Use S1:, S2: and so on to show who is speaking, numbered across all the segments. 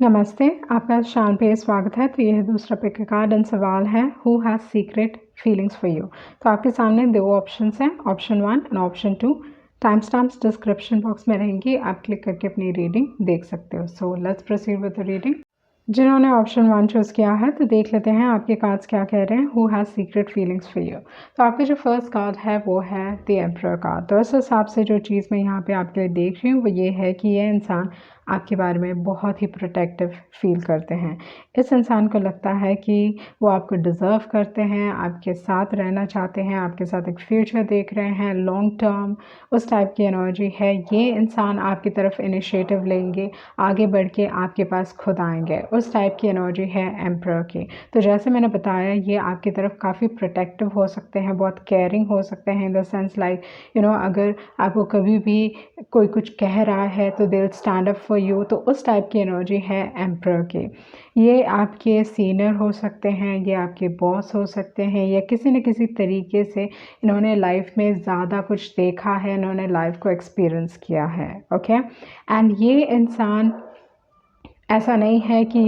S1: नमस्ते, आपका शान पे स्वागत है। तो यह दूसरा पिक का कार्ड एंड सवाल है who has secret feelings for you. तो आपके सामने दो ऑप्शंस हैं, option 1 and option 2। Time stamps description box में रहेंगी, आप क्लिक करके अपनी रीडिंग देख सकते हो। So let's proceed with the reading. जिन्होंने ऑप्शन 1 चूज़ किया है तो देख लेते हैं आपके कार्ड्स क्या कह रहे हैं। Who has secret feelings for you. तो आपका जो फर्स्ट कार्ड है वो है द एम्परर कार्ड। तो इस हिसाब से जो चीज़ मैं यहाँ पे आपके लिए देख रही हूँ वो ये है कि ये इंसान आपके बारे में बहुत ही प्रोटेक्टिव फील करते हैं। इस इंसान को लगता है कि वो आपको डिज़र्व करते हैं, आपके साथ रहना चाहते हैं, आपके साथ एक फ्यूचर देख रहे हैं लॉन्ग टर्म, उस टाइप की एनर्जी है। ये इंसान आपकी तरफ इनिशिएटिव लेंगे, आगे बढ़ के आपके पास खुद आएंगे, उस टाइप की एनर्जी है एम्परर की। तो जैसे मैंने बताया ये आपकी तरफ काफ़ी प्रोटेक्टिव हो सकते हैं, बहुत केयरिंग हो सकते हैं इन द सेंस लाइक अगर आपको कभी भी कोई कुछ कह रहा है तो they will stand up for you. तो उस टाइप की एनर्जी है एम्परर की। ये आपके सीनियर हो सकते हैं, ये आपके बॉस हो सकते हैं, या किसी न किसी तरीके से इन्होंने लाइफ में ज़्यादा कुछ देखा है, इन्होंने लाइफ को एक्सपीरियंस किया है। ओके एंड ये इंसान ऐसा नहीं है कि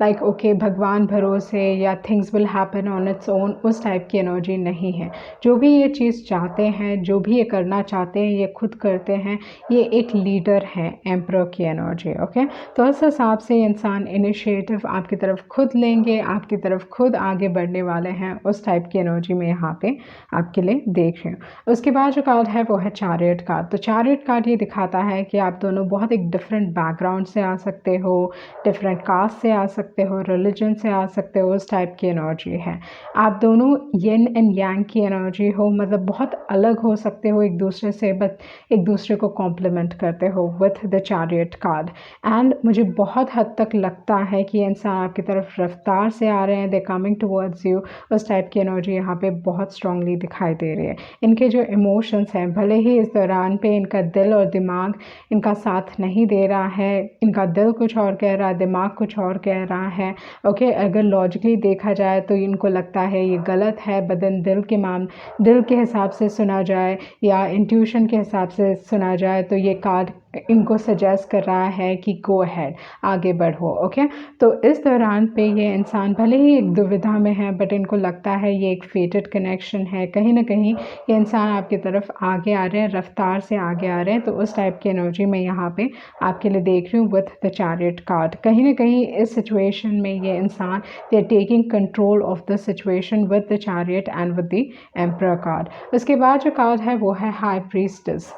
S1: लाइक ओके भगवान भरोसे या things will happen on its own, उस टाइप की एनर्जी नहीं है। जो भी ये चीज़ चाहते हैं, जो भी ये करना चाहते हैं, ये खुद करते हैं। ये एक लीडर है एम्परर की एनर्जी। ओके तो इस हिसाब से इंसान इनिशिएटिव आपकी तरफ खुद लेंगे, आपकी तरफ खुद आगे बढ़ने वाले हैं, उस टाइप की एनर्जी में यहाँ पे आपके लिए देख रही हूँ। उसके बाद जो कार्ड है वो है चैरियट कार्ड। तो चैरियट कार्ड ये दिखाता है कि आप दोनों बहुत एक डिफरेंट बैकग्राउंड से आ सकते हो, डिफरेंट कास्ट से आ सकते हो, रिलीजन से आ सकते हो, उस टाइप की एनर्जी है। आप दोनों येन एंड यांग की एनर्जी हो, मतलब बहुत अलग हो सकते हो एक दूसरे से, बट एक दूसरे को कॉम्प्लीमेंट करते हो with the chariot card. And मुझे बहुत हद तक लगता है कि ये इंसान आपकी तरफ रफ्तार से आ रहे हैं, दे कमिंग टूवर्ड्स यू, उस टाइप की एनर्जी यहाँ पे बहुत स्ट्रांगली दिखाई दे रही है। इनके जो इमोशंस हैं, भले ही इस दौरान पे इनका दिल और दिमाग इनका साथ नहीं दे रहा है, इनका दिल कुछ और कह रहा है, दिमाग कुछ और कह रहा है। ओके अगर लॉजिकली देखा जाए तो इनको लगता है ये गलत है, बदन दिल के हिसाब से सुना जाए या इंट्यूशन के हिसाब से सुना जाए तो ये कार्ड इनको सजेस्ट कर रहा है कि गो अहेड, आगे बढ़ो। ओके तो इस दौरान पे ये इंसान भले ही एक दुविधा में है, बट इनको लगता है ये एक फेटेड कनेक्शन है। कहीं ना कहीं ये इंसान आपकी तरफ आगे आ रहे हैं, रफ्तार से आगे आ रहे हैं। तो उस टाइप की एनर्जी में यहाँ पे आपके लिए देख रही हूँ विथ द चैरियट कार्ड। कहीं ना कहीं इस सिचुएशन में ये इंसान they are taking control of the situation with the chariot and with the emperor card. उसके बाद जो कार्ड है वो है हाई प्रीस्टेस।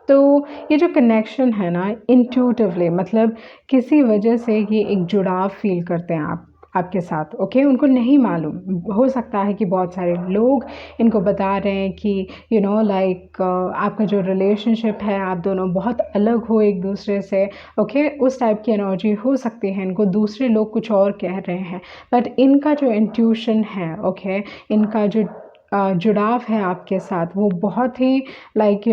S1: तो ये जो कनेक्शन है ना, इंट्यूटिवली मतलब किसी वजह से ये एक जुड़ाव फील करते हैं आपके साथ। ओके उनको नहीं मालूम, हो सकता है कि बहुत सारे लोग इनको बता रहे हैं कि लाइक आपका जो रिलेशनशिप है, आप दोनों बहुत अलग हो एक दूसरे से। ओके उस टाइप की एनर्जी हो सकती है। इनको दूसरे लोग कुछ और कह रहे हैं, बट इनका जो इंट्यूशन है, ओके इनका जो जुड़ाव है आपके साथ, वो बहुत ही लाइक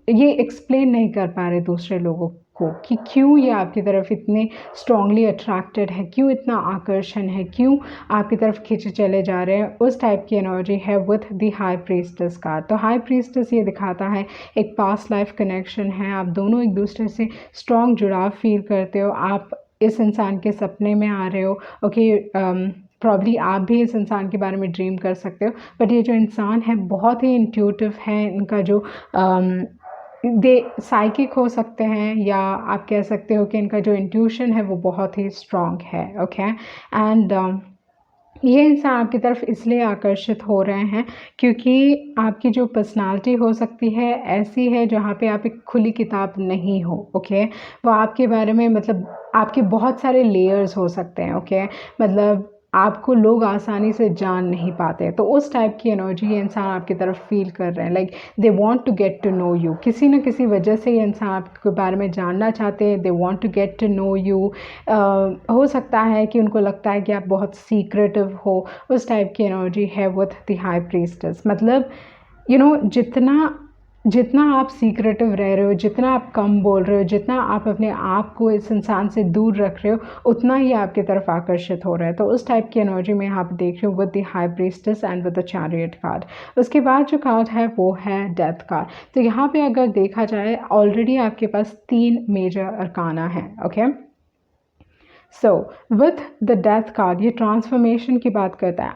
S1: ये एक्सप्लेन नहीं कर पा रहे दूसरे लोगों को कि क्यों ये आपकी तरफ इतने स्ट्रांगली अट्रैक्टेड है, क्यों इतना आकर्षण है, क्यों आपकी तरफ खींचे चले जा रहे हैं। उस टाइप की एनर्जी है विथ द हाई प्रीस्टेस का। तो हाई प्रीस्टेस ये दिखाता है एक पास्ट लाइफ कनेक्शन है, आप दोनों एक दूसरे से स्ट्रांग जुड़ाव फील करते हो, आप इस इंसान के सपने में आ रहे हो। ओके प्रॉब्ली आप भी इस इंसान के बारे में ड्रीम कर सकते हो, बट ये जो इंसान है बहुत ही इंट्यूटिव है। इनका जो दे साइकिक हो सकते हैं, या आप कह सकते हो कि इनका जो इंट्यूशन है वो बहुत ही स्ट्रॉन्ग है। ओके एंड ये इंसान आपकी तरफ इसलिए आकर्षित हो रहे हैं क्योंकि आपकी जो पर्सनालिटी हो सकती है ऐसी है जहाँ पे आप एक खुली किताब नहीं हो। ओके वो आपके बारे में मतलब आपके बहुत सारे लेयर्स हो सकते हैं। ओके मतलब आपको लोग आसानी से जान नहीं पाते। तो उस टाइप की एनर्जी ये इंसान आपकी तरफ फील कर रहे हैं, like they want to get to know you. किसी न किसी वजह से ये इंसान आपके बारे में जानना चाहते हैं, they want to get to know you. हो सकता है कि उनको लगता है कि आप बहुत सीक्रेटिव हो, उस टाइप की एनर्जी है विथ द हाई प्रीस्टेस। मतलब जितना जितना आप सीक्रेटिव रह रहे हो, जितना आप कम बोल रहे हो, जितना आप अपने आप को इस इंसान से दूर रख रहे हो, उतना ही आपकी तरफ आकर्षित हो रहा है। तो उस टाइप की एनर्जी में यहाँ पे देख रही हूँ with the high priestess and with the chariot card. उसके बाद जो कार्ड है वो है डेथ कार्ड। तो यहाँ पे अगर देखा जाए ऑलरेडी आपके पास 3 मेजर अरकाना है। Okay so with the death card ये ट्रांसफॉर्मेशन की बात करता है।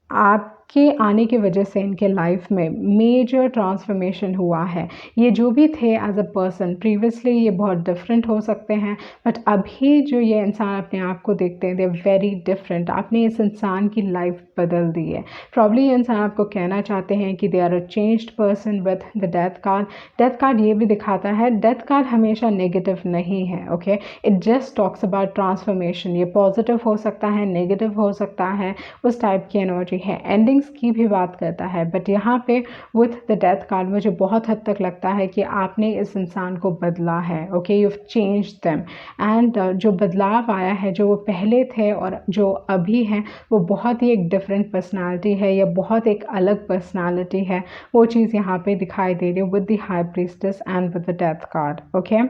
S1: आपके आने की वजह से इनके लाइफ में मेजर ट्रांसफॉर्मेशन हुआ है। ये जो भी थे एज अ पर्सन प्रीवियसली ये बहुत डिफरेंट हो सकते हैं, बट अभी जो ये इंसान अपने आप को देखते हैं दे आर वेरी डिफरेंट। आपने इस इंसान की लाइफ बदल दी है। प्रॉब्ली ये इंसान आपको कहना चाहते हैं कि they are a changed person with the death card. Death card ये भी दिखाता है, डेथ कार्ड हमेशा नेगेटिव नहीं है, okay. It just talks about transformation. ये पॉजिटिव हो सकता है, नेगेटिव हो सकता है, उस टाइप की एनर्जी है। एंडिंग्स की भी बात करता है, बट यहाँ पे विथ द डेथ कार्ड मुझे बहुत हद तक लगता है कि आपने इस इंसान को बदला है, okay. You change them and जो बदलाव आया है, जो वो पहले थे और जो अभी हैं, वो बहुत ही एक डिफरेंट पर्सनालिटी है या बहुत एक अलग पर्सनालिटी है। वो चीज़ यहाँ पे दिखाई दे रही है with the high priestess and with the death card, okay.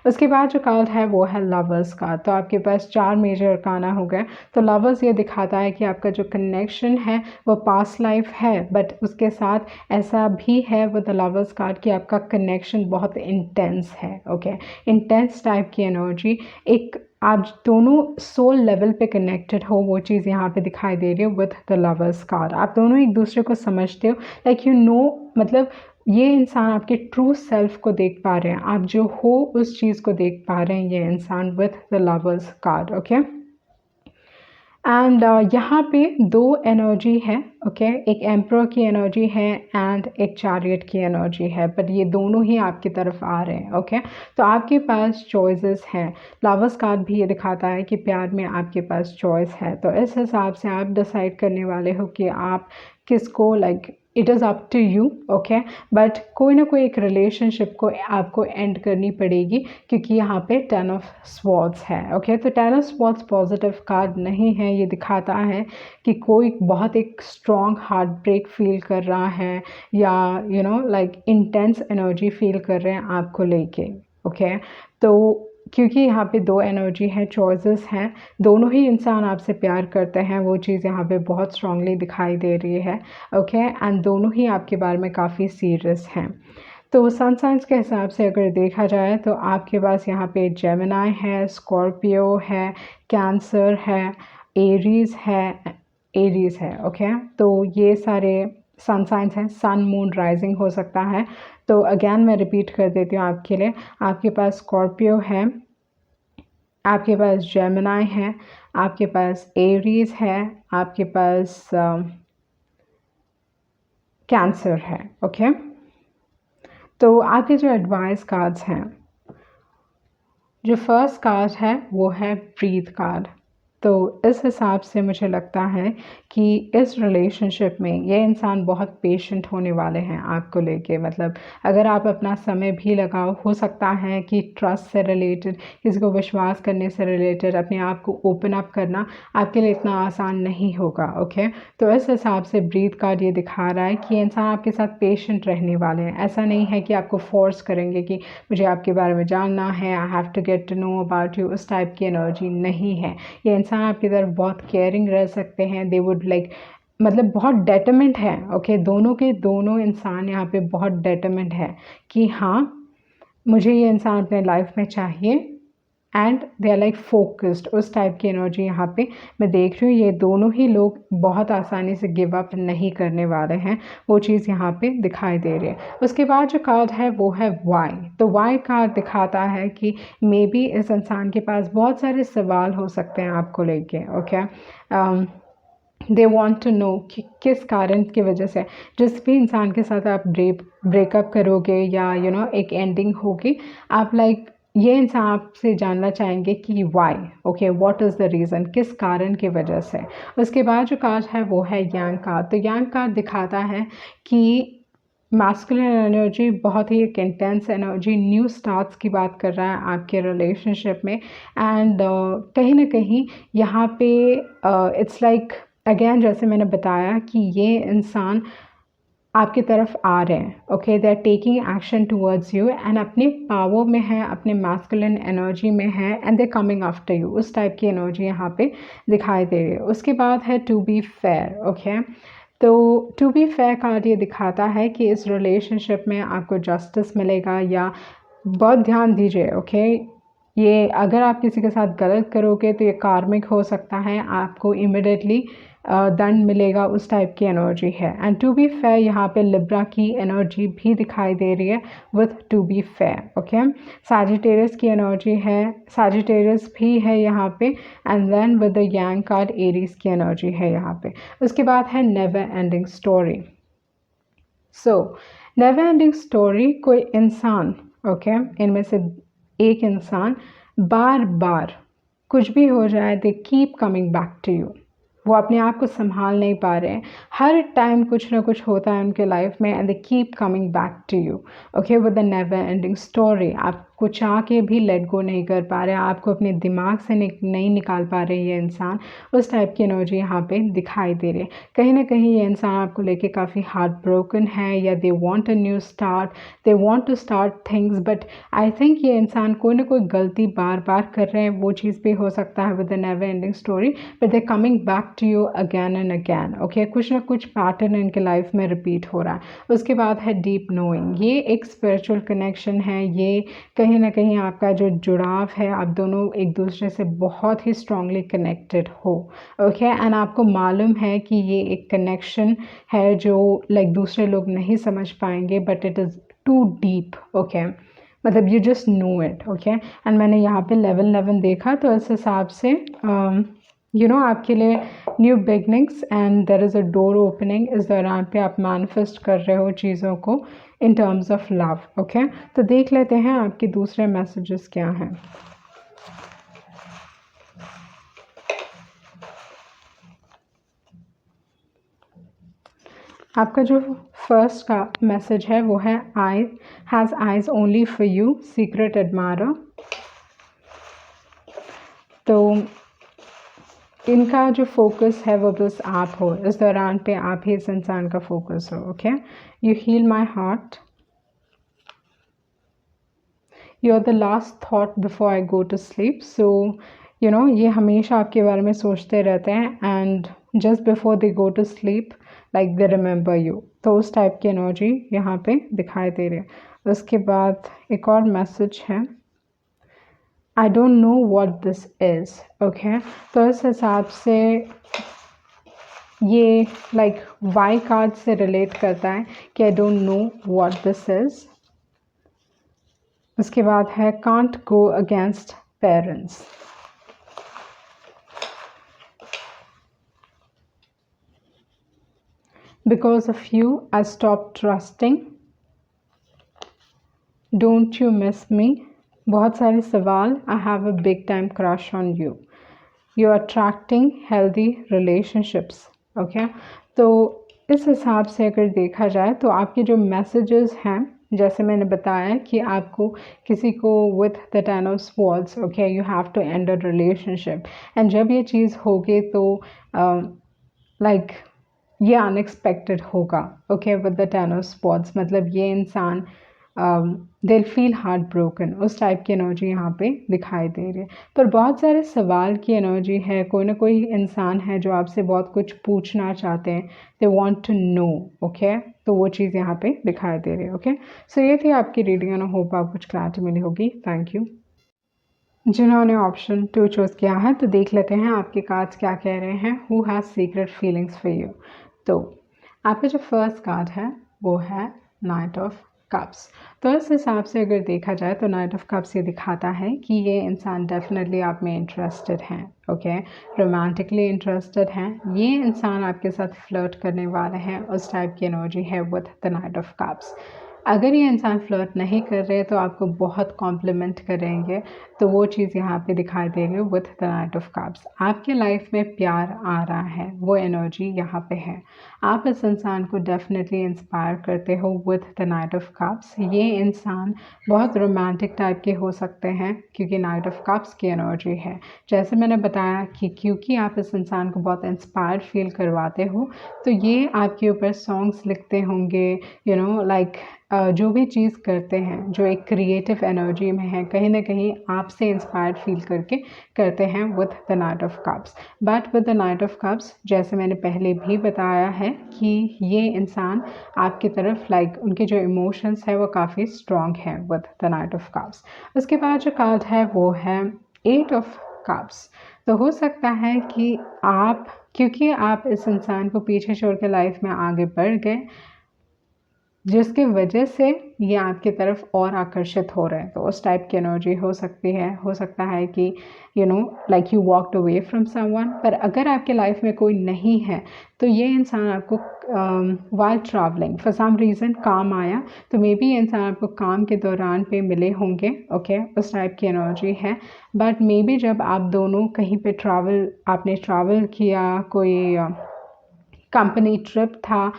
S1: उसके बाद जो कार्ड है वो है लवर्स कार्ड। तो आपके पास 4 मेजर अरकाना हो गए। तो लवर्स ये दिखाता है कि आपका जो कनेक्शन है वो पास्ट लाइफ है, बट उसके साथ ऐसा भी है विद द लवर्स कार्ड कि आपका कनेक्शन बहुत इंटेंस है, ओके। इंटेंस टाइप की एनर्जी, एक आप दोनों सोल लेवल पे कनेक्टेड हो, वो चीज़ यहाँ पे दिखाई दे रही है विद द लवर्स कार्ड। आप दोनों एक दूसरे को समझते हो, लाइक यू नो, मतलब ये इंसान आपके ट्रू सेल्फ को देख पा रहे हैं, आप जो हो उस चीज़ को देख पा रहे हैं ये इंसान with the lovers card, okay. And यहाँ पे 2 एनर्जी है, ओके। एक एम्परर की एनर्जी है एंड एक चैरियट की एनर्जी है, बट ये दोनों ही आपकी तरफ आ रहे हैं, ओके। तो आपके पास चॉइसेस हैं। लवर्स कार्ड भी ये दिखाता है कि प्यार में आपके पास चॉइस है। तो इस हिसाब से आप डिसाइड करने वाले हो कि आप किसको, like it is up to you, okay. But कोई ना कोई एक रिलेशनशिप को आपको एंड करनी पड़ेगी, क्योंकि यहाँ पे 10 ऑफ स्वॉर्ड्स है, ओके। तो 10 ऑफ स्वॉर्ड्स पॉजिटिव कार्ड नहीं है। ये दिखाता है कि कोई बहुत एक स्ट्रॉन्ग हार्ट ब्रेक फील कर रहा है या you know like intense energy feel कर रहे हैं आपको लेके, ओके। तो क्योंकि यहाँ पे 2 एनर्जी है, चॉइसेस हैं, दोनों ही इंसान आपसे प्यार करते हैं, वो चीज़ यहाँ पे बहुत स्ट्रांगली दिखाई दे रही है, ओके। एंड दोनों ही आपके बारे में काफ़ी सीरियस हैं। तो सन साइंस के हिसाब से अगर देखा जाए तो आपके पास यहाँ पे जेमिनाई है, स्कॉर्पियो है, कैंसर है, एरीज़ है, ओके। तो ये सारे सन साइंस हैं। सन मून राइजिंग हो सकता है। तो अगेन मैं रिपीट कर देती हूँ आपके लिए। आपके पास स्कॉर्पियो है, आपके पास जेमिनाई है, आपके पास एरीज़ है, आपके पास कैंसर है, ओके। तो आपके जो एडवाइस कार्ड्स हैं, जो फर्स्ट कार्ड है वो है ब्रीथ कार्ड। तो इस हिसाब से मुझे लगता है कि इस रिलेशनशिप में ये इंसान बहुत पेशेंट होने वाले हैं आपको लेके। मतलब अगर आप अपना समय भी लगाओ, हो सकता है कि ट्रस्ट से रिलेटेड, किसी को विश्वास करने से रिलेटेड अपने आप को ओपन अप करना आपके लिए इतना आसान नहीं होगा, ओके। तो इस हिसाब से ब्रीथ कार्ड ये दिखा रहा है कि इंसान आपके साथ पेशेंट रहने वाले हैं। ऐसा नहीं है कि आपको फोर्स करेंगे कि मुझे आपके बारे में जानना है, I have to get to know about you, उस टाइप की एनर्जी नहीं है। ये इंसान आपकी तरफ बहुत केयरिंग रह सकते हैं। दे वुड लाइक, मतलब बहुत डेटरमेंट है, ओके। दोनों के दोनों इंसान यहाँ पे बहुत डेटरमेंट है कि हाँ मुझे ये इंसान अपने लाइफ में चाहिए, and they are like focused, उस टाइप की एनर्जी यहाँ पे मैं देख रही हूँ। ये दोनों ही लोग बहुत आसानी से गिव अप नहीं करने वाले हैं, वो चीज़ यहाँ पे दिखाई दे रही है। उसके बाद जो कार्ड है वो है वाई। तो वाई कार्ड दिखाता है कि मे बी इस इंसान के पास बहुत सारे सवाल हो सकते हैं आपको लेके, okay. They want to know कि किस कारण की वजह से जिस भी इंसान के साथ आप ब्रेकअप करोगे या यू नो एक एंडिंग होगी, आप लाइक ये इंसान आपसे जानना चाहेंगे कि why, okay, what is the reason, किस कारण की वजह से। उसके बाद जो कार्ड है वो है यांग कार्ड। तो यांग कार्ड दिखाता है कि मैस्कुलिन एनर्जी बहुत ही एक इंटेंस एनर्जी, न्यू स्टार्ट्स की बात कर रहा है आपके रिलेशनशिप में। एंड कहीं ना कहीं यहाँ पे इट्स लाइक अगेन जैसे मैंने बताया कि ये इंसान आपकी तरफ आ रहे हैं, okay. They are taking action towards you and अपने पावर में है, अपने मैस्कुलिन एनर्जी में है, and they coming after you, उस टाइप की एनर्जी यहाँ पे दिखाई दे रही है। उसके बाद है टू बी फेयर, ओके। तो टू बी फेयर कार्ड ये दिखाता है कि इस रिलेशनशिप में आपको जस्टिस मिलेगा, या बहुत ध्यान दीजिए, ओके। ये अगर आप किसी के साथ गलत करोगे तो ये कार्मिक हो सकता है, आपको इमिडिएटली दंड मिलेगा, उस टाइप की एनर्जी है। एंड टू बी फेयर यहाँ पे लिब्रा की एनर्जी भी दिखाई दे रही है with to be fair. Okay, Sagittarius की एनर्जी है, सैजिटेरियस भी है यहाँ पे। And then with the yang card Aries की एनर्जी है यहाँ पे। उसके बाद है never ending story. So never ending story, कोई इंसान, ओके, इनमें से एक इंसान बार बार कुछ भी हो जाए, they keep coming back to you. वो अपने आप को संभाल नहीं पा रहे हैं, हर टाइम कुछ ना कुछ होता है उनके लाइफ में, and they keep coming back to you. Okay, with the never ending story, आपको चाह के भी लेट गो नहीं कर पा रहे, आपको अपने दिमाग से नहीं निकाल पा रहे ये इंसान। उस टाइप की एनर्जी यहाँ पे दिखाई दे रही है। कहीं ना कहीं ये इंसान आपको लेके काफ़ी हार्ट ब्रोकन है, या they want a new start, they want to start things, but I think ये इंसान कोई ना कोई गलती बार बार कर रहे हैं, वो चीज़ भी हो सकता है with the never ending story, but they coming back to you again and again. Okay, कुछ ना कुछ पैटर्न इनके लाइफ में रिपीट हो रहा है। उसके बाद है डीप नोइंग, ये एक स्पिरिचुअल कनेक्शन है, ये कहीं ना कहीं आपका जो जुड़ाव है, आप दोनों एक दूसरे से बहुत ही स्ट्रांगली कनेक्टेड हो। ओके, एंड आपको मालूम है कि ये एक कनेक्शन है जो लाइक दूसरे लोग नहीं समझ पाएंगे, but it is too deep. Okay, मतलब you just know it. Okay, and मैंने यहाँ पे लेवल 11 देखा, तो इस हिसाब से आपके लिए new beginnings and there is a door opening. इस दौरान पे आप मैनिफेस्ट कर रहे हो चीज़ों को in terms of love. Okay, तो देख लेते हैं आपके दूसरे मैसेजेस क्या हैं। आपका जो फर्स्ट का मैसेज है वो है I has eyes only for you, secret admirer. तो इनका जो फोकस है वो बस आप हो, इस दौरान पे आप ही इस इंसान का फोकस हो। Okay, you heal my heart, you are the last thought before I go to sleep. So ये हमेशा आपके बारे में सोचते रहते हैं, and just before they go to sleep like they remember you. तो उस टाइप की एनर्जी यहाँ पे दिखाई दे रही है। उसके बाद एक और मैसेज है, I don't know what this is. Okay, तो इस हिसाब से ये लाइक वाई कार्ड से रिलेट करता है कि I don't know what this is. उसके बाद है can't go against parents. Because of you I stop trusting, don't you miss me. बहुत सारे सवाल, I have a big time crush on you, you are attracting healthy relationships. Okay, तो इस हिसाब से अगर देखा जाए तो आपके जो मैसेजेस हैं, जैसे मैंने बताया कि आपको किसी को with the ten of swords, okay, you have to end a relationship, and जब ये चीज़ होगी तो लाइक ये अनएक्सपेक्टेड होगा। Okay, with the ten of swords मतलब ये इंसान दिल फील हार्ट ब्रोकन, उस टाइप की एनर्जी यहाँ पे दिखाई दे रही है। पर बहुत सारे सवाल की एनर्जी है, कोई ना कोई इंसान है जो आपसे बहुत कुछ पूछना चाहते हैं, they want to know. Okay, तो वो चीज़ यहाँ पे दिखाई दे रही है। ओके, सो ये थी आपकी रीडिंग, एंड होप आपको कुछ क्लैरिटी मिली होगी। Thank you. जिन्होंने ऑप्शन 2 चूज़ किया है, तो देख लेते हैं आपके कार्ड्स क्या कह रहे हैं। Who has secret feelings for you. तो आपका जो फर्स्ट कार्ड है वो है नाइट ऑफ कप्स। तो इस हिसाब से अगर देखा जाए तो नाइट ऑफ कप्स ये दिखाता है कि ये इंसान डेफिनेटली आप में इंटरेस्टेड हैं। ओके, रोमांटिकली इंटरेस्टेड हैं, ये इंसान आपके साथ फ्लर्ट करने वाले हैं, उस टाइप की एनर्जी है with the night of cups. अगर ये इंसान फ्लर्ट नहीं कर रहे तो आपको बहुत कॉम्प्लीमेंट करेंगे, तो वो चीज़ यहाँ पे दिखाई दे रही है with the night of cups. आपके लाइफ में प्यार आ रहा है, वो एनर्जी यहाँ पे है। आप इस इंसान को डेफिनेटली इंस्पायर करते हो with the night of cups. ये इंसान बहुत रोमांटिक टाइप के हो सकते हैं क्योंकि नाइट ऑफ कप्स की एनर्जी है। जैसे मैंने बताया कि क्योंकि आप इस इंसान को बहुत इंस्पायर्ड फील करवाते हो, तो ये आपके ऊपर सॉन्ग्स लिखते होंगे, लाइक जो भी चीज़ करते हैं, जो एक क्रिएटिव एनर्जी में है, कहीं ना कहीं आपसे इंस्पायर्ड फील करके करते हैं with the night of cups. But with the night of cups, जैसे मैंने पहले भी बताया है कि ये इंसान आपकी तरफ लाइक उनके जो इमोशंस है वो काफ़ी स्ट्रॉन्ग है with the night of cups. उसके बाद जो कार्ड है वो है 8 ऑफ कप्स। तो हो सकता है कि आप, क्योंकि आप इस इंसान को पीछे छोड़ के लाइफ में आगे बढ़ गए, जिसकी वजह से ये आपकी तरफ और आकर्षित हो रहे हैं, तो उस टाइप की एनर्जी हो सकती है। हो सकता है कि like you walked away from someone. पर अगर आपके लाइफ में कोई नहीं है तो ये इंसान आपको while travelling for some reason काम आया, तो मे बी ये इंसान आपको काम के दौरान पे मिले होंगे। ओके, उस टाइप की एनर्जी है। बट मे बी जब आप दोनों कहीं पे आपने ट्रैवल किया, कोई कंपनी ट्रिप था,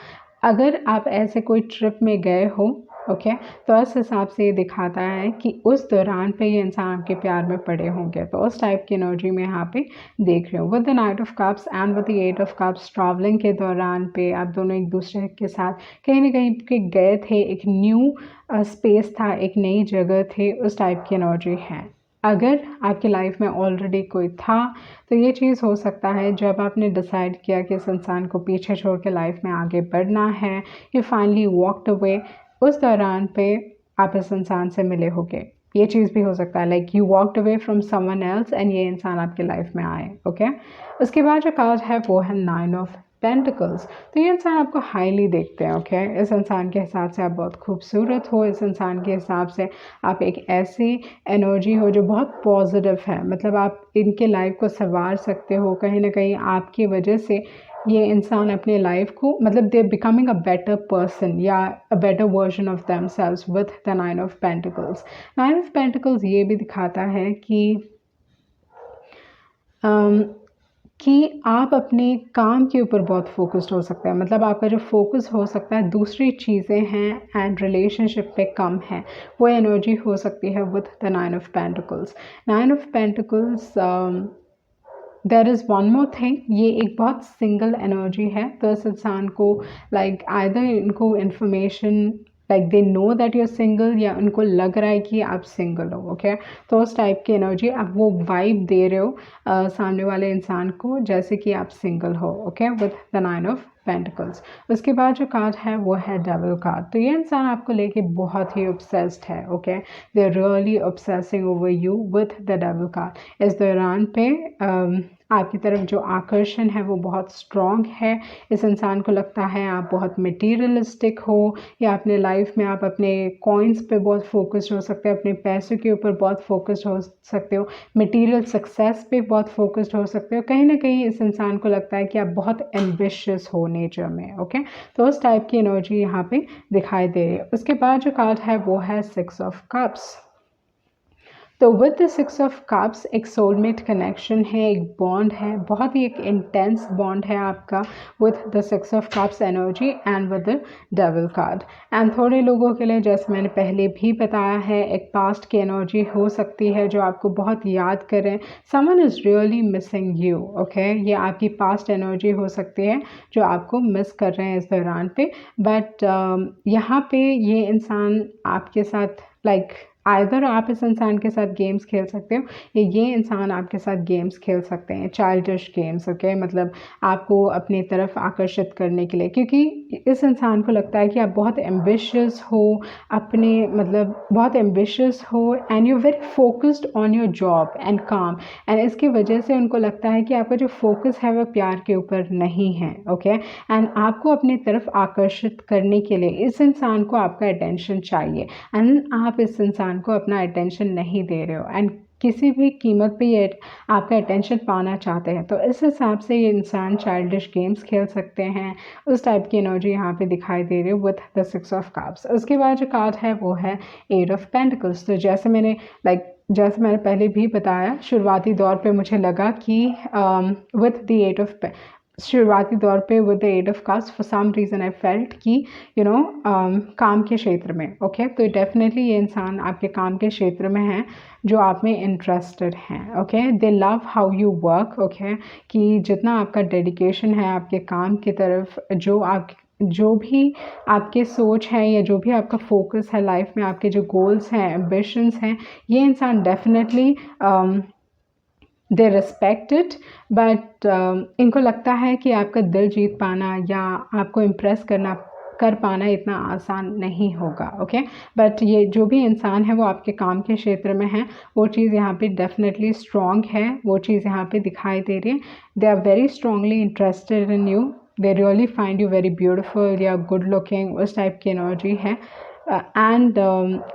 S1: अगर आप ऐसे कोई ट्रिप में गए हो, ओके, तो उस हिसाब से ये दिखाता है कि उस दौरान पे ये इंसान आपके प्यार में पड़े होंगे। तो उस टाइप की एनर्जी में यहाँ पे देख रहे हो with the night of cups and with the 8 of cups. Travelling के दौरान पे आप दोनों एक दूसरे के साथ कहीं ना कहीं पे गए थे, एक न्यू स्पेस था, एक नई जगह थे, उस टाइप की एनर्जी है। अगर आपकी लाइफ में ऑलरेडी कोई था तो ये चीज़ हो सकता है जब आपने डिसाइड किया कि इस इंसान को पीछे छोड़ के लाइफ में आगे बढ़ना है, यू फाइनली वॉकड अवे, उस दौरान पे आप इस इंसान से मिले होगे। ये चीज़ भी हो सकता है like you walked away from someone else and ये इंसान आपकी लाइफ में आए। ओके, उसके बाद जो कार्ड है वो है 9 ऑफ पेंटिकल्स। तो ये इंसान आपको हाईली देखते हैं। ओके, इस इंसान के हिसाब से आप बहुत खूबसूरत हो, इस इंसान के हिसाब से आप एक ऐसी एनर्जी हो जो बहुत पॉजिटिव है। मतलब आप इनके लाइफ को संवार सकते हो। कहीं ना कहीं आपकी वजह से ये इंसान अपने लाइफ को, मतलब दे बिकमिंग अ बेटर पर्सन या a better version of themselves with the 9 of pentacles. 9 of pentacles ये भी दिखाता है कि आप अपने काम के ऊपर बहुत फोकस्ड हो सकते हैं। मतलब आपका जो फोकस हो सकता है दूसरी चीज़ें हैं एंड रिलेशनशिप पे कम है, वो एनर्जी हो सकती है with the 9 of pentacles. 9 of pentacles, there is one more thing, ये एक बहुत सिंगल एनर्जी है। तो इस इंसान को लाइक आइदर इनको information like they know that you are single, या उनको लग रहा है कि आप सिंगल हो। ओके, तो उस टाइप की एनर्जी, आप वो वाइब दे रहे हो सामने वाले इंसान को जैसे कि आप सिंगल हो। Okay, with the 9 of pentacles. उसके बाद जो कार्ड है वो है डेविल कार्ड। तो ये इंसान आपको लेके बहुत ही ऑब्सेस्ड है। Okay, they are really obsessing over you with the devil card. इस दौरान पे आपकी तरफ जो आकर्षण है वो बहुत स्ट्रॉन्ग है। इस इंसान को लगता है आप बहुत मटीरियलिस्टिक हो, या अपने लाइफ में आप अपने कॉइन्स पे बहुत फोकस्ड हो सकते हो, अपने पैसों के ऊपर बहुत फोकस्ड हो सकते हो, मटेरियल सक्सेस पे बहुत फोकस्ड हो सकते हो। कहीं ना कहीं इस इंसान को लगता है कि आप बहुत एम्बिशियस हो नेचर में। ओके, तो उस टाइप की एनर्जी यहाँ पे दिखाई दे रही है। उसके बाद जो कार्ड है वो है 6 ऑफ कप्स। तो विद द 6 ऑफ कप्स एक सोलमेट कनेक्शन है, एक बॉन्ड है, बहुत ही एक इंटेंस बॉन्ड है आपका with the 6 of cups energy and with the devil card. And थोड़े लोगों के लिए, जैसे मैंने पहले भी बताया है, एक पास्ट की एनर्जी हो सकती है जो आपको बहुत याद करें। Someone is really missing you. Okay, ये आपकी पास्ट एनर्जी हो सकती है जो आपको मिस कर रहे हैं इस दौरान पे। बट यहाँ पे ये इंसान आपके साथ लाइक आइदर आप इस इंसान के साथ गेम्स खेल सकते हो, या ये इंसान आपके साथ गेम्स खेल सकते हैं, चाइल्डिश गेम्स। ओके, मतलब आपको अपनी तरफ आकर्षित करने के लिए, क्योंकि इस इंसान को लगता है कि आप बहुत एम्बिशियस हो, अपने मतलब बहुत एम्बिशियस हो, and you very focused on your job and काम। एंड इसकी वजह से उनको लगता है कि आपका जो फोकस है वह प्यार के ऊपर नहीं है। ओके, एंड आपको अपनी तरफ आकर्षित करने के लिए इस इंसान को आपका अटेंशन चाहिए, एंड आप इस इंसान को अपना अटेंशन नहीं दे रहे हो, एंड किसी भी कीमत पे ये आपका अटेंशन पाना चाहते हैं। तो इस हिसाब से ये इंसान चाइल्डिश गेम्स खेल सकते हैं। उस टाइप की एनर्जी यहाँ पे दिखाई दे रही है विद द 6 ऑफ कप्स। उसके बाद जो कार्ड है वो है 8 ऑफ पेंटिकल्स। तो जैसे मैंने पहले भी बताया, शुरुआती दौर पे मुझे लगा कि विद द 8 ऑफ शुरुआती दौर पे with the 8 of cups for some reason I felt कि काम के क्षेत्र में। ओके, तो डेफिनेटली ये इंसान आपके काम के क्षेत्र में है जो आप में इंटरेस्टेड हैं। Okay, they love how you work. Okay, कि जितना आपका डेडिकेशन है आपके काम की तरफ, जो आप जो भी आपके सोच है या जो भी आपका फोकस है लाइफ में, आपके जो गोल्स हैं, एम्बिशंस हैं, ये इंसान definitely they respect it, but इनको लगता है कि आपका दिल जीत पाना या आपको इम्प्रेस कर पाना इतना आसान नहीं होगा, ओके। बट ये जो भी इंसान है वो आपके काम के क्षेत्र में है, वो चीज़ यहाँ पे डेफिनेटली स्ट्रॉन्ग है, वो चीज़ यहाँ पे दिखाई दे रही है। They are very strongly interested in you, they really find you very beautiful या गुड लुकिंग, उस टाइप की एनर्जी है। एंड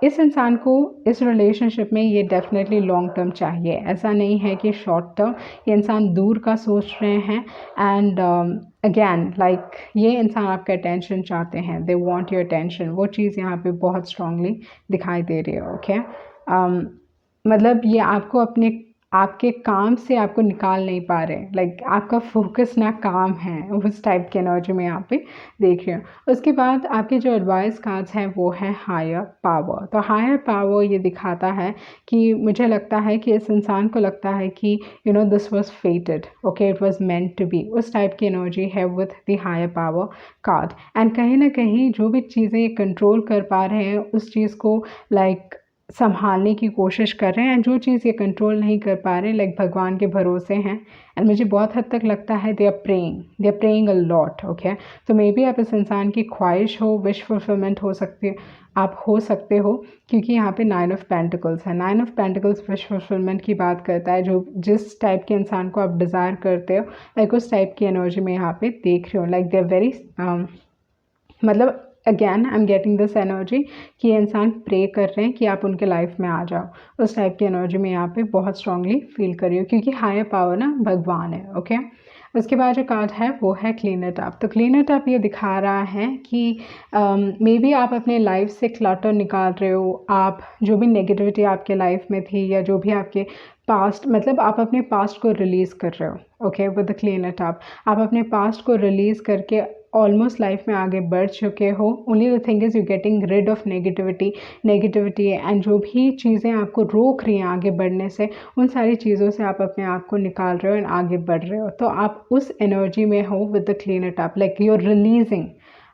S1: इस इंसान को इस रिलेशनशिप में ये डेफिनेटली लॉन्ग टर्म चाहिए, ऐसा नहीं है कि शॉर्ट टर्म। ये इंसान दूर का सोच रहे हैं एंड अगेन लाइक ये इंसान आपका अटेंशन चाहते हैं, दे वांट योर अटेंशन, वो चीज़ यहाँ पे बहुत स्ट्रांगली दिखाई दे रही है, ओके। मतलब ये आपको आपके काम से आपको निकाल नहीं पा रहे, लाइक आपका फोकस ना काम है, उस टाइप की एनर्जी में यहाँ पे देख रही हूँ। उसके बाद आपके जो एडवाइस कार्ड्स हैं वो है हायर पावर। तो हायर पावर ये दिखाता है कि मुझे लगता है कि इस इंसान को लगता है कि you know this was fated, okay, it was meant to be, उस टाइप की एनर्जी है with the higher power card. And कहीं ना कहीं जो भी चीज़ें ये कंट्रोल कर पा रहे हैं उस चीज़ को लाइक संभालने की कोशिश कर रहे हैं, एंड जो चीज़ ये कंट्रोल नहीं कर पा रहे लाइक भगवान के भरोसे हैं। एंड मुझे बहुत हद तक लगता है they are praying a lot, okay. तो मे बी आप इस इंसान की ख्वाहिश हो, विश फुलफिलमेंट हो सकती है, आप हो सकते हो, क्योंकि यहाँ पे 9 ऑफ पेंटिकल्स है। 9 ऑफ पेंटिकल्स विश फुलफिलमेंट की बात करता है, जो जिस टाइप के इंसान को आप डिज़ायर करते हो लाइक उस टाइप की एनर्जी में यहाँ पे देख रही हूँ। लाइक दे आर वेरी मतलब again I am getting this energy कि ये इंसान प्रे कर रहे हैं कि आप उनके लाइफ में आ जाओ, उस टाइप की एनर्जी में यहाँ पे बहुत स्ट्रांगली फील कर रही हूँ, क्योंकि हायर पावर ना भगवान है, ओके। उसके बाद जो कार्ड है वो है क्लीन इट अप। तो क्लीन इट अप ये दिखा रहा है कि मे बी आप अपने लाइफ से क्लटर निकाल रहे हो, आप जो भी नेगेटिविटी आपके लाइफ में थी या जो भी आपके पास्ट, मतलब आप अपने पास्ट को रिलीज़ कर रहे हो, okay, with the clean it up. आप अपने पास्ट को रिलीज़ करके ऑलमोस्ट लाइफ में आगे बढ़ चुके हो। Only the thing is you getting rid of negativity and जो भी चीज़ें आपको रोक रही हैं आगे बढ़ने से, उन सारी चीज़ों से आप अपने आप को निकाल रहे हो एंड आगे बढ़ रहे हो। तो आप उस एनर्जी में हो with the clean it up, like you are releasing,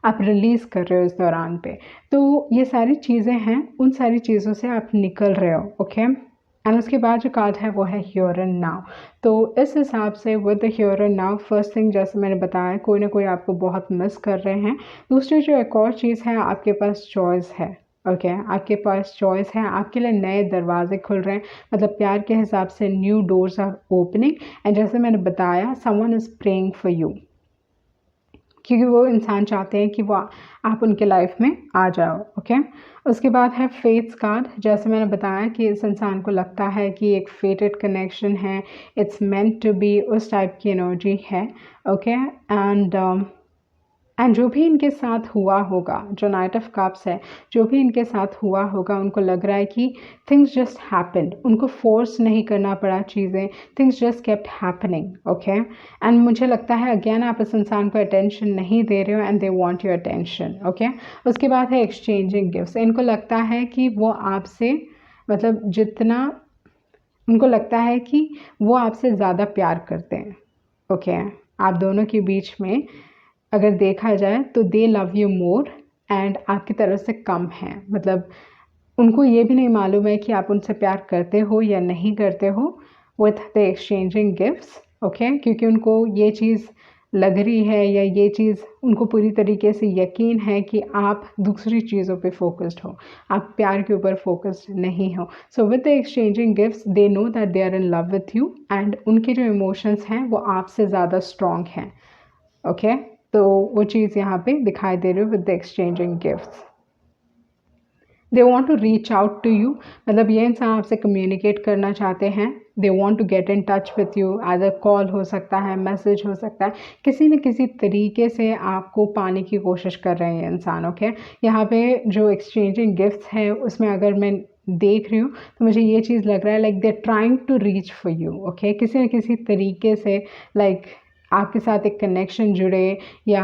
S1: आप रिलीज़ कर रहे हो इस दौरान पे। तो ये सारी चीज़ें हैं, उन सारी चीज़ों से आप निकल रहे हो, ओके। एंड उसके बाद जो कार्ड है वो है हियर एंड नाउ। तो इस हिसाब से with the here and now, first thing जैसे मैंने बताया, कोई ना कोई आपको बहुत मिस कर रहे हैं। दूसरी जो एक और चीज़ है, आपके पास चॉइस है, ओके, आपके पास चॉइस है, आपके लिए नए दरवाजे खुल रहे हैं, मतलब प्यार के हिसाब से new doors are opening. And जैसे मैंने बताया, someone is praying for you, क्योंकि वो इंसान चाहते हैं कि वो आप उनके लाइफ में आ जाओ, ओके। उसके बाद है फेट्स कार्ड। जैसे मैंने बताया कि इस इंसान को लगता है कि एक फेटेड कनेक्शन है, इट्स मेंट टू बी, उस टाइप की एनर्जी है, ओके। एंड जो भी इनके साथ हुआ होगा, जो नाइट ऑफ कप्स है, जो भी इनके साथ हुआ होगा, उनको लग रहा है कि थिंग्स जस्ट हैपेंड, उनको फोर्स नहीं करना पड़ा चीज़ें, things just kept happening, okay. And मुझे लगता है अगेन आप इस इंसान को अटेंशन नहीं दे रहे हो and they want your attention, okay. उसके बाद है एक्सचेंजिंग गिफ्ट्स। इनको लगता है कि वो आपसे, मतलब जितना उनको लगता है कि वो आपसे ज़्यादा प्यार करते हैं, ओके। आप दोनों के बीच में अगर देखा जाए तो दे लव यू मोर एंड आपकी तरफ से कम है, मतलब उनको ये भी नहीं मालूम है कि आप उनसे प्यार करते हो या नहीं करते हो with the exchanging gifts, okay. क्योंकि उनको ये चीज़ लग रही है या ये चीज़ उनको पूरी तरीके से यकीन है कि आप दूसरी चीज़ों पे फोकस्ड हो, आप प्यार के ऊपर फोकस्ड नहीं हो। So with the exchanging gifts they know that they are in love with you and उनके जो इमोशंस हैं वो आपसे ज़्यादा स्ट्रॉन्ग हैं, ओके। तो वो चीज़ यहाँ पे दिखाई दे रही है with the exchanging gifts. They want to reach out to you, मतलब ये इंसान आपसे कम्युनिकेट करना चाहते हैं, they want to get in touch with you, as call हो सकता है, मैसेज हो सकता है, किसी न किसी तरीके से आपको पाने की कोशिश कर रहे हैं इंसान, ओके। यहाँ पे जो एक्सचेंजिंग गिफ्ट्स है उसमें अगर मैं देख रही हूँ तो मुझे ये चीज़ लग रहा है like they are trying to reach for you, okay. किसी न किसी तरीके से लाइक आपके साथ एक कनेक्शन जुड़े या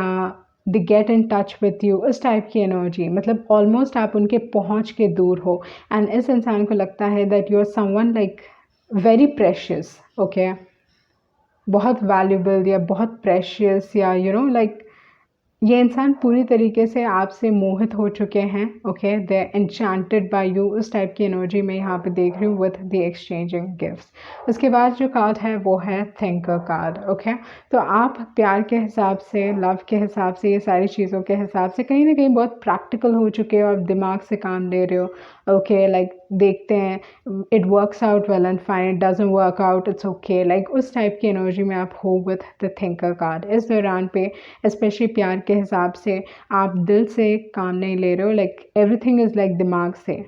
S1: they get in touch with you, उस टाइप की एनर्जी, मतलब ऑलमोस्ट आप उनके पहुँच के दूर हो। एंड इस इंसान को लगता है that you are someone like very precious, okay, बहुत वैल्यूबल या बहुत प्रेशियस या यू नो लाइक ये इंसान पूरी तरीके से आपसे मोहित हो चुके हैं, okay, they enchanted by you, उस टाइप की एनर्जी मैं यहाँ पे देख रही हूँ विथ द एक्सचेंजिंग गिफ्ट्स। उसके बाद जो कार्ड है वो है थिंकर कार्ड, ओके। तो आप प्यार के हिसाब से, लव के हिसाब से, ये सारी चीज़ों के हिसाब से कहीं ना कहीं बहुत प्रैक्टिकल हो चुके हो, आप दिमाग से काम ले रहे हो, ओके, लाइक देखते हैं it works out well and fine, it doesn't work out, it's okay, like उस टाइप की एनर्जी में आप हो विथ द थिंकर कार्ड। इस दौरान पे स्पेशली प्यार के हिसाब से आप दिल से काम नहीं ले रहे हो, लाइक एवरीथिंग इज़ लाइक दिमाग से।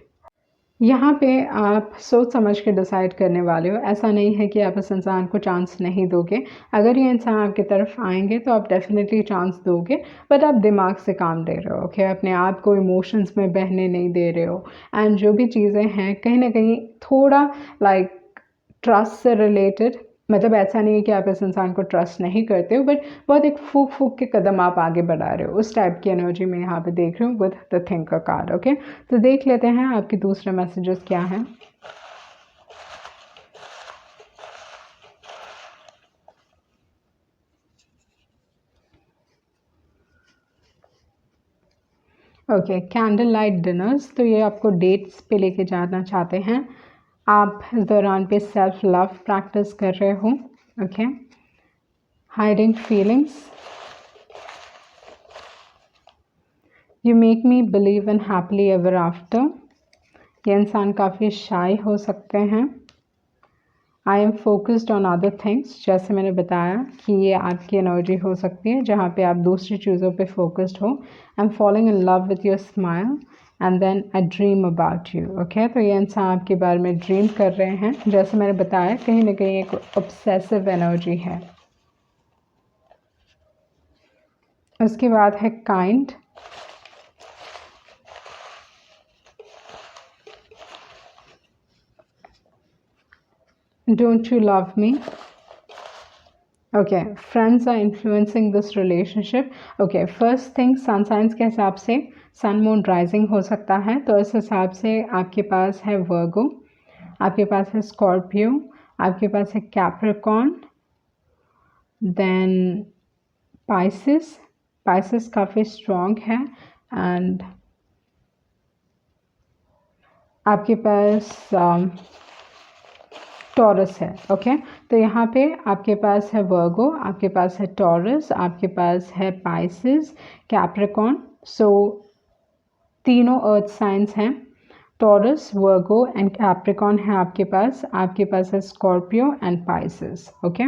S1: यहाँ पे आप सोच समझ के डिसाइड करने वाले हो, ऐसा नहीं है कि आप इस इंसान को चांस नहीं दोगे। अगर ये इंसान आपकी तरफ आएंगे तो आप डेफिनेटली चांस दोगे, बट आप दिमाग से काम ले रहे हो, ओके, अपने आप को इमोशंस में बहने नहीं दे रहे हो। एंड जो भी चीज़ें हैं कहीं ना कहीं थोड़ा लाइक ट्रस्ट से रिलेटेड, मतलब ऐसा नहीं है कि आप इस इंसान को ट्रस्ट नहीं करते हो, बट बहुत एक फूक फूक के कदम आप आगे बढ़ा रहे हो, उस टाइप की एनर्जी मैं यहाँ पे देख रही हूँ with the thinker card, okay. तो देख लेते हैं आपके दूसरे मैसेजेस क्या हैं। ओके, कैंडल लाइट डिनर्स, तो ये आपको डेट्स पे लेके जाना चाहते हैं। आप इस दौरान पे सेल्फ लव प्रैक्टिस कर रहे हो, okay. Hiding feelings, you make me believe in happily ever after, ये इंसान काफ़ी शाई हो सकते हैं। I am focused on other things, जैसे मैंने बताया कि ये आपकी एनर्जी हो सकती है जहाँ पे आप दूसरी चीज़ों पे फोकस्ड हो। I am following in love with your smile and then I dream about you, okay. तो ये इंसान आपके बारे में ड्रीम कर रहे हैं, जैसे मैंने बताया कहीं ना कहीं एक ऑब्सेसिव एनर्जी है। उसके बाद है kind, don't you love me, okay, friends are influencing this relationship, okay। first thing, sun science के हिसाब से सन मून राइजिंग हो सकता है, तो इस हिसाब से आपके पास है वर्गो, आपके पास है स्कॉर्पियो, आपके पास है कैप्रिकॉर्न, देन पाइसिस, पाइसिस काफ़ी स्ट्रॉन्ग है, एंड आपके पास टॉरस है, ओके। तो यहाँ पे आपके पास है वर्गो, आपके पास है टॉरस, आपके पास है पाइसिस, कैप्रिकॉर्न, सो तीनों अर्थ साइंस हैं, टॉरस, वर्गो एंड कैप्रिकॉर्न है आपके पास है स्कॉर्पियो एंड पाइसिस, ओके।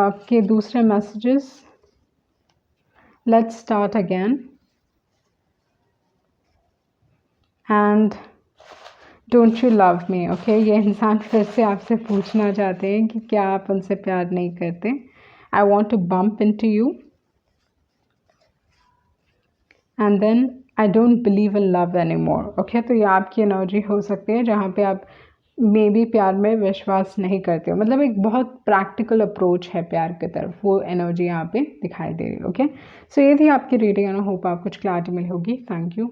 S1: आपके दूसरे messages, let's start again and don't you love me, okay. ये इंसान फिर से आपसे पूछना चाहते हैं कि क्या आप उनसे प्यार नहीं करते। I want to bump into you and then I don't believe in love any more, okay. तो ये आपकी एनर्जी हो सकती है जहाँ पे आप मे बी प्यार में विश्वास नहीं करते हो, मतलब एक बहुत प्रैक्टिकल अप्रोच है प्यार की तरफ, वो एनर्जी यहाँ पे दिखाई दे रही है, ओके। सो ये थी आपकी रीडिंग, आई होप आपको कुछ क्लैरिटी मिली होगी। Thank you.